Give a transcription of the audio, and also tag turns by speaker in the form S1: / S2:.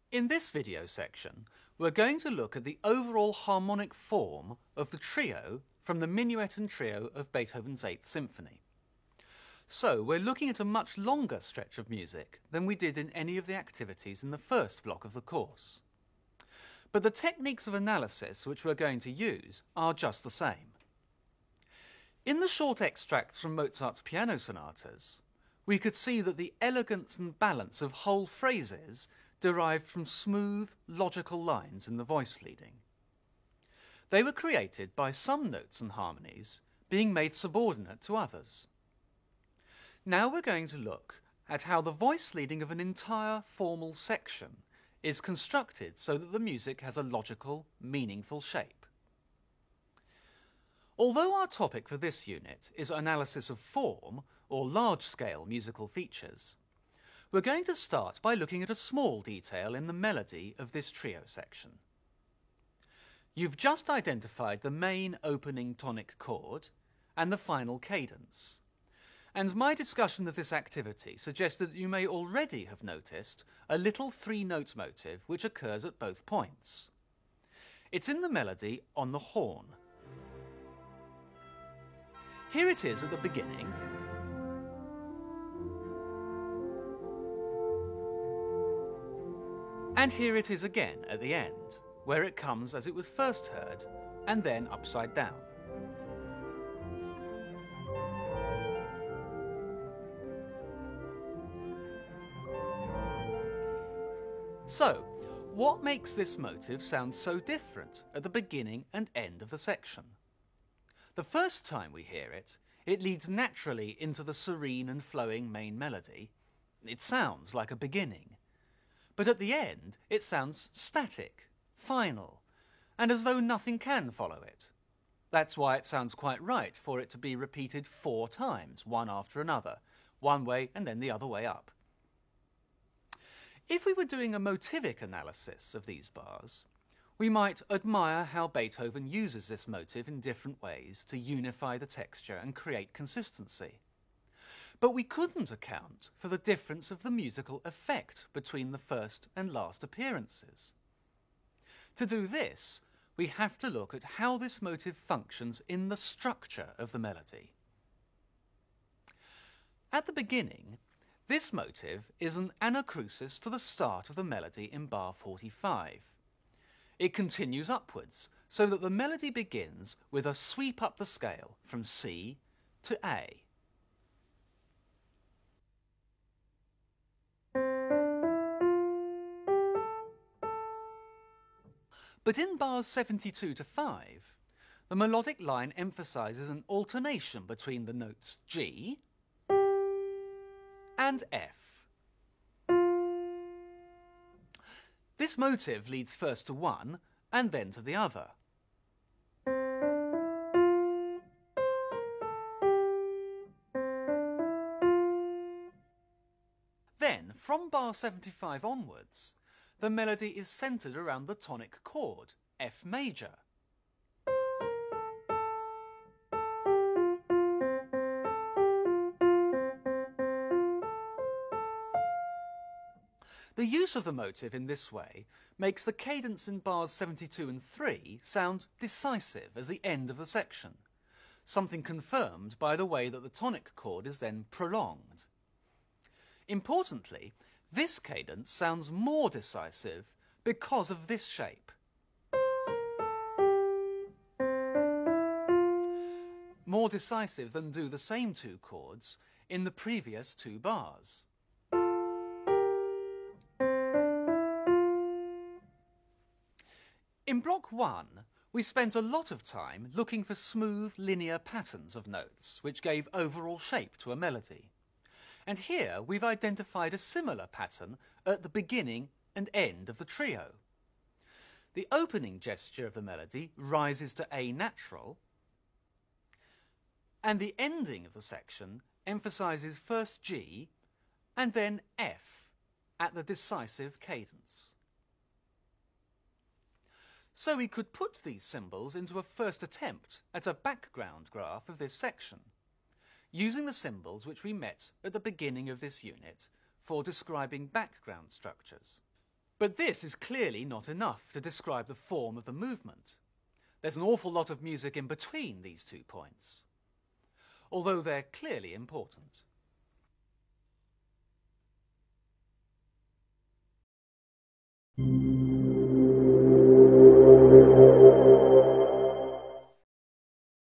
S1: In this video section, we're going to look at the overall harmonic form of the trio from the Minuet and Trio of Beethoven's Eighth Symphony. So we're looking at a much longer stretch of music than we did in any of the activities in the first block of the course. But the techniques of analysis which we're going to use are just the same. In the short extracts from Mozart's piano sonatas, we could see that the elegance and balance of whole phrases derived from smooth, logical lines in the voice leading. They were created by some notes and harmonies being made subordinate to others. Now we're going to look at how the voice leading of an entire formal section is constructed so that the music has a logical, meaningful shape. Although our topic for this unit is analysis of form, or large-scale musical features, we're going to start by looking at a small detail in the melody of this trio section. You've just identified the main opening tonic chord and the final cadence, and my discussion of this activity suggests that you may already have noticed a little three-note motive which occurs at both points. It's in the melody on the horn. Here it is at the beginning, and here it is again at the end, where it comes as it was first heard, and then upside down. So, what makes this motive sound so different at the beginning and end of the section? The first time we hear it, it leads naturally into the serene and flowing main melody. It sounds like a beginning. But at the end, it sounds static, final, and as though nothing can follow it. That's why it sounds quite right for it to be repeated 4 times, one after another, one way and then the other way up. If we were doing a motivic analysis of these bars, we might admire how Beethoven uses this motive in different ways to unify the texture and create consistency. But we couldn't account for the difference of the musical effect between the first and last appearances. To do this, we have to look at how this motive functions in the structure of the melody. At the beginning, this motive is an anacrusis to the start of the melody in bar 45. It continues upwards, so that the melody begins with a sweep up the scale from C to A. But in bars 72 to 5, the melodic line emphasizes an alternation between the notes G and F. This motive leads first to one and then to the other. Then, from bar 75 onwards, the melody is centered around the tonic chord, F major. The use of the motive in this way makes the cadence in bars 72 and 3 sound decisive as the end of the section, something confirmed by the way that the tonic chord is then prolonged. Importantly, this cadence sounds more decisive because of this shape. More decisive than do the same 2 chords in the previous 2 bars. In block 1, we spent a lot of time looking for smooth, linear patterns of notes which gave overall shape to a melody. And here we've identified a similar pattern at the beginning and end of the trio. The opening gesture of the melody rises to A natural, and the ending of the section emphasizes first G and then F at the decisive cadence. So we could put these symbols into a first attempt at a background graph of this section, using the symbols which we met at the beginning of this unit for describing background structures. But this is clearly not enough to describe the form of the movement. There's an awful lot of music in between these 2 points, although they're clearly important.